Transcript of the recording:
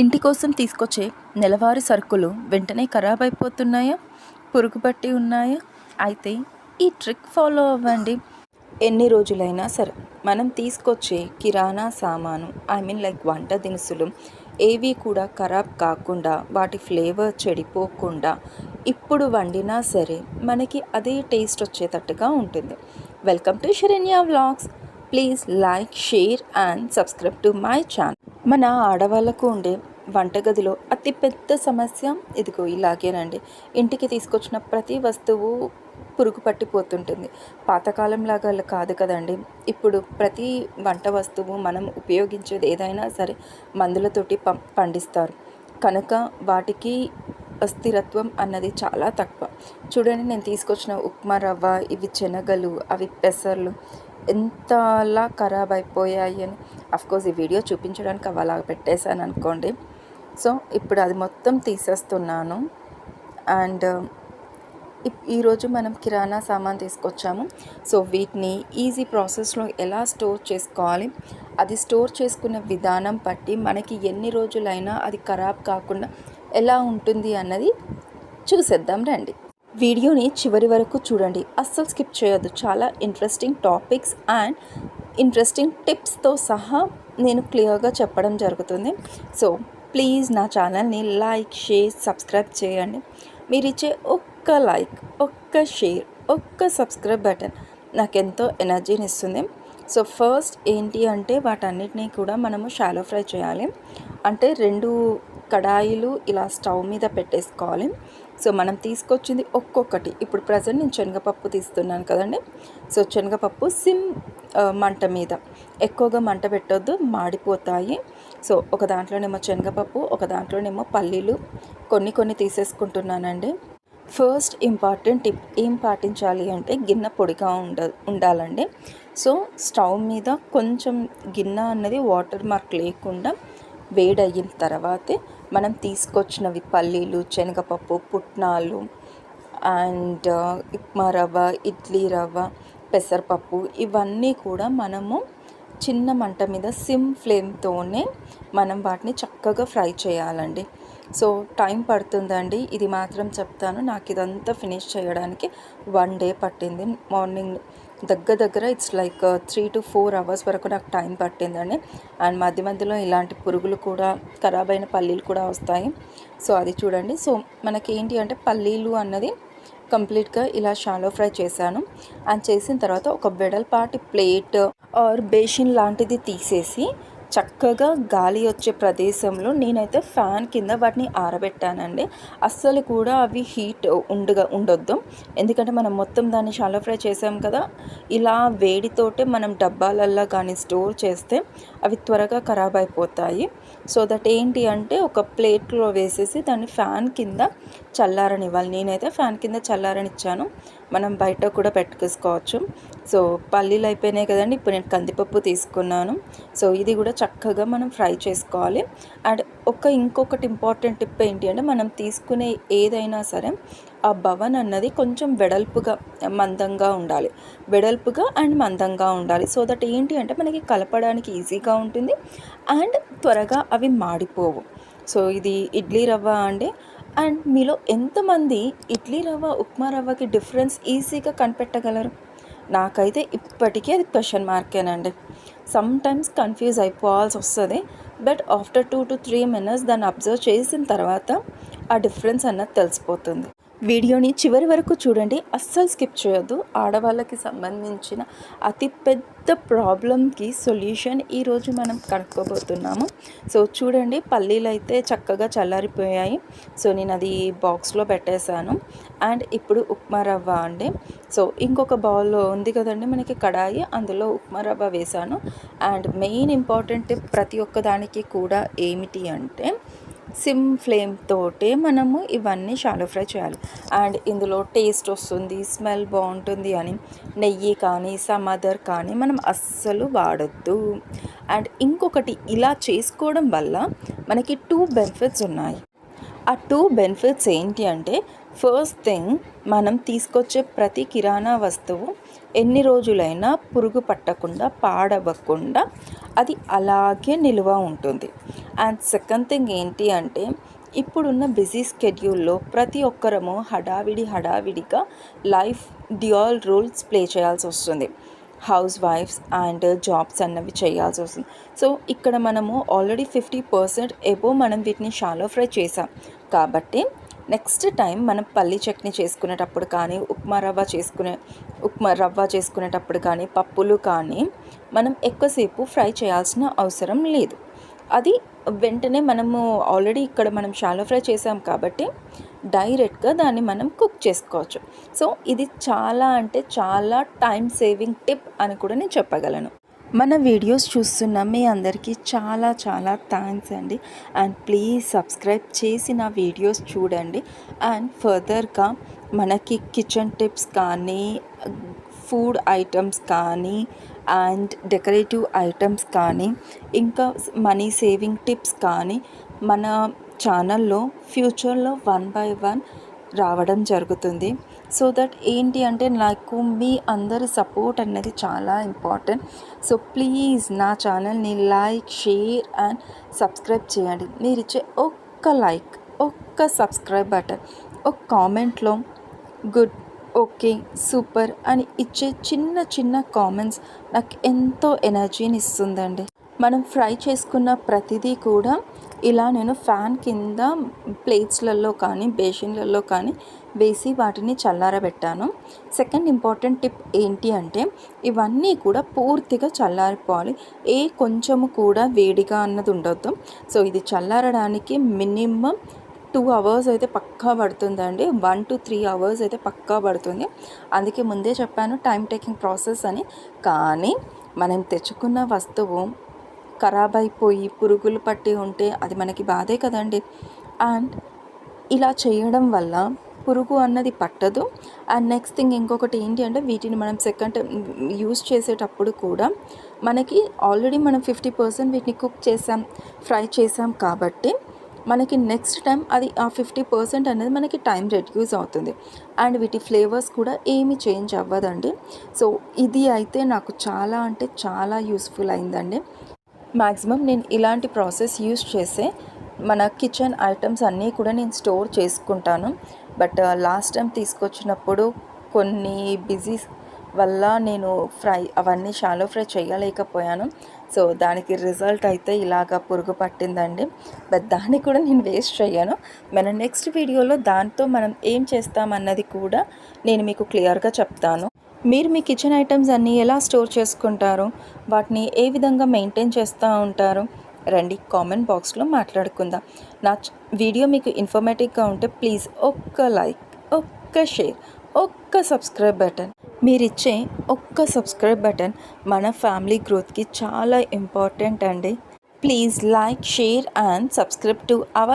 ఇంటి కోసం తీసుకొచ్చే నెలవారీ సరుకులు వెంటనే ఖరాబ్ అయిపోతున్నాయా, పురుగు పట్టి ఉన్నాయా? అయితే ఈ ట్రిక్ ఫాలో అవ్వండి. ఎన్ని రోజులైనా సరే మనం తీసుకొచ్చే కిరాణా సామాను లైక్ వంట దినుసులు ఏవి కూడా ఖరాబ్ కాకుండా, వాటి ఫ్లేవర్ చెడిపోకుండా ఇప్పుడు వండినా సరే మనకి అదే టేస్ట్ వచ్చేటట్టుగా ఉంటుంది. Welcome to Saranya vlogs. Please like, share and subscribe to my channel. మన ఆడవాళ్ళకు ఉండే వంటగదిలో అతిపెద్ద సమస్య ఇదిగో ఇలాగేనండి. ఇంటికి తీసుకొచ్చిన ప్రతి వస్తువు పురుగు పట్టిపోతుంటుంది. పాతకాలంలాగా కాదు కదండి. ఇప్పుడు ప్రతి వంట వస్తువు మనం ఉపయోగించేది ఏదైనా సరే మందులతోటి పండిస్తారు కనుక వాటికి స్థిరత్వం అన్నది చాలా తక్కువ. చూడండి, నేను తీసుకొచ్చిన ఉప్మా రవ్వ, ఇవి శనగలు, అవి పెసర్లు ఎంతలా ఖరాబ్ అయిపోయాయి అని అఫ్కోర్స్ ఈ వీడియో చూపించడానికి అవి అలా పెట్టేశాను అనుకోండి. సో ఇప్పుడు అది మొత్తం తీసేస్తున్నాను. అండ్ ఈరోజు మనం కిరాణా సామాన్ తీసుకొచ్చాము. సో వీటిని ఈజీ ప్రాసెస్లో ఎలా స్టోర్ చేసుకోవాలి, అది స్టోర్ చేసుకునే విధానం బట్టి మనకి ఎన్ని రోజులైనా అది ఖరాబ్ కాకుండా ఎలా ఉంటుంది అన్నది చూసేద్దాం రండి. వీడియోని చివరి వరకు చూడండి, అస్సలు స్కిప్ చేయొద్దు. చాలా ఇంట్రెస్టింగ్ టాపిక్స్ అండ్ ఇంట్రెస్టింగ్ టిప్స్తో సహా నేను క్లియర్గా చెప్పడం జరుగుతుంది. సో ప్లీజ్ నా ఛానల్ని లైక్, షేర్, సబ్స్క్రైబ్ చేయండి. మీరు ఇచ్చే ఒక్క లైక్, ఒక్క షేర్, ఒక్క సబ్స్క్రైబ్ బటన్ నాకు ఎంతో ఎనర్జీని ఇస్తుంది. సో ఫస్ట్ ఏంటి అంటే వాటన్నిటినీ కూడా మనము షాలో ఫ్రై చేయాలి. అంటే 2 కడాయిలు ఇలా స్టవ్ మీద పెట్టేసుకోవాలి. సో మనం తీసుకొచ్చింది ఒక్కొక్కటి. ఇప్పుడు ప్రజెంట్ నేను శనగపప్పు తీస్తున్నాను కదండి. సో శనగపప్పు మంట మీద ఎక్కువగా మంట పెట్టొద్దు, మాడిపోతాయి. సో ఒక దాంట్లోనేమో శనగపప్పు, ఒక దాంట్లోనేమో పల్లీలు కొన్ని తీసేసుకుంటున్నానండి. ఫస్ట్ ఇంపార్టెంట్ టిప్ ఏం పాటించాలి అంటే గిన్నె పొడిగా ఉండాలండి. సో స్టవ్ మీద కొంచెం గిన్నె అన్నది వాటర్ మార్క్ లేకుండా వేడయిన తర్వాతే మనం తీసుకొచ్చినవి పల్లీలు, శనగపప్పు, పుట్నాలు అండ్ ఉప్మా రవ్వ, ఇడ్లీ రవ్వ, పెసరపప్పు ఇవన్నీ కూడా మనము చిన్న మంట మీద సిమ్ ఫ్లేమ్తోనే మనం వాటిని చక్కగా ఫ్రై చేయాలండి. సో టైం పడుతుందండి, ఇది మాత్రం చెప్తాను. నాకు ఇదంతా ఫినిష్ చేయడానికి 1 డే పట్టింది. మార్నింగ్ దగ్గర ఇట్స్ లైక్ 3 to 4 hours వరకు నాకు టైం పట్టిందండి. అండ్ మధ్యలో ఇలాంటి పురుగులు కూడా, ఖరాబ్ అయిన పల్లీలు కూడా వస్తాయి. సో అది చూడండి. సో మనకి ఏంటి అంటే పల్లీలు అన్నది కంప్లీట్గా ఇలా షాలో ఫ్రై చేశాను. అండ్ చేసిన తర్వాత ఒక వెడల్పాటి ప్లేట్ ఆర్ బేసిన్ లాంటిది తీసేసి చక్కగా గాలి వచ్చే ప్రదేశంలో నేనైతే ఫ్యాన్ కింద వాటిని ఆరబెట్టానండి. అస్సలు కూడా అవి హీట్ ఉండొద్దు, ఎందుకంటే మనం మొత్తం దాన్ని షాలో ఫ్రై చేసాం కదా. ఇలా వేడితోటే మనం డబ్బాలల్లో కానీ స్టోర్ చేస్తే అవి త్వరగా ఖరాబ్ అయిపోతాయి. సో దట్ ఏంటి అంటే ఒక ప్లేట్లో వేసేసి దాన్ని ఫ్యాన్ కింద చల్లారనివ్వాలి. నేనైతే ఫ్యాన్ కింద చల్లారనిచ్చాను. మనం బయట కూడా పెట్టుకోవచ్చు. సో పల్లీలు అయిపోయినాయి కదండి. ఇప్పుడు నేను కందిపప్పు తీసుకున్నాను. సో ఇది కూడా చక్కగా మనం ఫ్రై చేసుకోవాలి. అండ్ ఇంకొకటి ఇంపార్టెంట్ టిప్ ఏంటి అంటే మనం తీసుకునే ఏదైనా సరే ఆ బవన్ అన్నది కొంచెం వెడల్పుగా మందంగా ఉండాలి. అండ్ మందంగా ఉండాలి. సో దట్ ఏంటి అంటే మనకి కలపడానికి ఈజీగా ఉంటుంది అండ్ త్వరగా అవి మాడిపోవు. సో ఇది ఇడ్లీ రవ్వ అండి. అండ్ మీలో ఎంతమంది ఇడ్లీ రవ్వ, ఉప్మా రవ్వకి డిఫరెన్స్ ఈజీగా కనిపెట్టగలరు? నాకైతే ఇప్పటికీ అది క్వశ్చన్ మార్కేనండి. సమ్టైమ్స్ కన్ఫ్యూజ్ అయిపోవాల్సి వస్తుంది. బట్ ఆఫ్టర్ 2 to 3 minutes దాన్ని అబ్జర్వ్ చేసిన తర్వాత ఆ డిఫరెన్స్ అన్నది తెలిసిపోతుంది. వీడియోని చివరి వరకు చూడండి, అస్సలు స్కిప్ చేయొద్దు. ఆడవాళ్ళకి సంబంధించిన అతిపెద్ద ప్రాబ్లంకి సొల్యూషన్ ఈరోజు మనం కనుక్కోబోతున్నాము. సో చూడండి, పల్లీలు అయితే చక్కగా చల్లారిపోయాయి. సో నేను అది బాక్స్లో పెట్టేశాను. అండ్ ఇప్పుడు ఉప్మా రవ్వ అండి. సో ఇంకొక బౌల్లో ఉంది కదండి మనకి కడాయి, అందులో ఉప్మా రవ్వ వేశాను. అండ్ మెయిన్ ఇంపార్టెంట్ టిప్ ప్రతి ఒక్కదానికి కూడా ఏమిటి అంటే సిమ్ ఫ్లేమ్ తోటే మనము ఇవన్నీ షాలో ఫ్రై చేయాలి. అండ్ ఇందులో టేస్ట్ వస్తుంది, స్మెల్ బాగుంటుంది అని నెయ్యి కానీ అదర్ కానీ మనం అస్సలు వాడొద్దు. అండ్ ఇంకొకటి, ఇలా చేసుకోవడం వల్ల మనకి 2 బెనిఫిట్స్ ఉన్నాయి. ఆ 2 బెనిఫిట్స్ ఏంటి అంటే ఫస్ట్ థింగ్, మనం తీసుకొచ్చే ప్రతి కిరాణా వస్తువు ఎన్ని రోజులైనా పురుగు పట్టకుండా పాడవ్వకుండా అది అలాగే నిలువ ఉంటుంది. అండ్ సెకండ్ థింగ్ ఏంటి అంటే ఇప్పుడున్న బిజీ స్కెడ్యూల్లో ప్రతి ఒక్కరము హడావిడిగా లైఫ్ డ్యూయల్ రోల్స్ ప్లే చేయాల్సి వస్తుంది. హౌస్ వైఫ్స్ అండ్ జాబ్స్ అన్నవి చేయాల్సి వస్తుంది. సో ఇక్కడ మనము ఆల్రెడీ 50% ఎబో మనం వీటిని షాలో ఫ్రై చేసాం కాబట్టి నెక్స్ట్ టైం మనం పల్లి చట్నీ చేసుకునేటప్పుడు కానీ ఉప్మా రవ్వ చేసుకునేటప్పుడు కానీ పప్పులు కానీ మనం ఎక్కువసేపు ఫ్రై చేయాల్సిన అవసరం లేదు. అది వెంటనే మనము ఆల్రెడీ ఇక్కడ మనం షాలో ఫ్రై చేసాం కాబట్టి డైరెక్ట్గా దాన్ని మనం కుక్ చేసుకోవచ్చు. సో ఇది చాలా అంటే చాలా టైం సేవింగ్ టిప్ అని కూడా నేను చెప్పగలను. మన వీడియోస్ చూస్తున్న మీ అందరికీ చాలా థ్యాంక్స్ అండి. అండ్ ప్లీజ్ సబ్స్క్రైబ్ చేసి నా వీడియోస్ చూడండి. అండ్ ఫర్దర్గా మనకి కిచెన్ టిప్స్ కానీ ఫుడ్ ఐటమ్స్ కానీ అండ్ డెకరేటివ్ ఐటమ్స్ కానీ ఇంకా మనీ సేవింగ్ టిప్స్ కానీ మన ఛానల్లో ఫ్యూచర్లో 1 by 1 రావడం జరుగుతుంది. సో దట్ ఏంటి అంటే నాకు మీ అందరి సపోర్ట్ అనేది చాలా ఇంపార్టెంట్. సో ప్లీజ్ నా ఛానల్ని లైక్, షేర్ అండ్ సబ్స్క్రైబ్ చేయండి. మీరు ఇచ్చే ఒక్క లైక్, ఒక్క సబ్స్క్రైబ్ బటన్, ఒక కామెంట్లో గుడ్, ఓకే, సూపర్ అని ఇచ్చే చిన్న కామెంట్స్ నాకు ఎంతో ఎనర్జీని ఇస్తుందండి. మనం ఫ్రై చేసుకున్న ప్రతిదీ కూడా ఇలా నేను ఫ్యాన్ కింద ప్లేట్స్లలో కానీ బేసిన్లలో కానీ వేసి వాటిని చల్లారబెట్టాను. సెకండ్ ఇంపార్టెంట్ టిప్ ఏంటి అంటే ఇవన్నీ కూడా పూర్తిగా చల్లారిపోవాలి. కొంచెము కూడా వేడిగా అన్నది ఉండొద్దు. సో ఇది చల్లారడానికి మినిమం 2 hours అయితే పక్కా పడుతుందండి. 1 to 3 hours అయితే పక్కా పడుతుంది. అందుకే ముందే చెప్పాను టైం టేకింగ్ ప్రాసెస్ అని. కానీ మనం తెచ్చుకున్న వస్తువు ఖరాబ్ అయిపోయి పురుగులు పట్టి ఉంటే అది మనకి బాధే కదండి. అండ్ ఇలా చేయడం వల్ల పురుగు అన్నది పట్టదు. అండ్ నెక్స్ట్ థింగ్ ఇంకొకటి ఏంటి అంటే వీటిని మనం సెకండ్ టైం యూస్ చేసేటప్పుడు కూడా మనకి ఆల్రెడీ మనం 50% వీటిని కుక్ చేసాం, ఫ్రై చేసాం కాబట్టి మనకి నెక్స్ట్ టైం అది ఆ 50% అనేది మనకి టైం రెడ్యూస్ అవుతుంది. అండ్ వీటి ఫ్లేవర్స్ కూడా ఏమీ చేంజ్ అవ్వదండి. సో ఇది అయితే నాకు చాలా అంటే చాలా యూస్ఫుల్ అయిందండి. మ్యాక్సిమం నేను ఇలాంటి ప్రాసెస్ యూస్ చేసే మన కిచెన్ ఐటమ్స్ అన్నీ కూడా నేను స్టోర్ చేసుకుంటాను. బట్ లాస్ట్ టైం తీసుకొచ్చినప్పుడు కొన్ని బిజీ వల్ల నేను అవన్నీ షాలో ఫ్రై చేయలేకపోయాను. సో దానికి రిజల్ట్ అయితే ఇలాగా పురుగు పట్టిందండి. బట్ దాన్ని కూడా నేను వేస్ట్ చేయను. మన నెక్స్ట్ వీడియోలో దాంతో మనం ఏం చేస్తామన్నది కూడా నేను మీకు క్లియర్గా చెప్తాను. మీరు మీ కిచెన్ ఐటమ్స్ అన్నీ ఎలా స్టోర్ చేసుకుంటారు, వాటిని ఏ విధంగా మెయింటైన్ చేస్తూ ఉంటారు, రండి కామెంట్ బాక్స్లో మాట్లాడుకుందాం. నా వీడియో మీకు ఇన్ఫర్మేటివ్గా ఉంటే ప్లీజ్ ఒక్క లైక్, ఒక్క షేర్, ఒక్క సబ్స్క్రైబ్ బటన్, మీరిచ్చే ఒక్క సబ్స్క్రైబ్ బటన్ మన ఫ్యామిలీ గ్రోత్కి చాలా ఇంపార్టెంట్ అండి. Please like, share and subscribe to our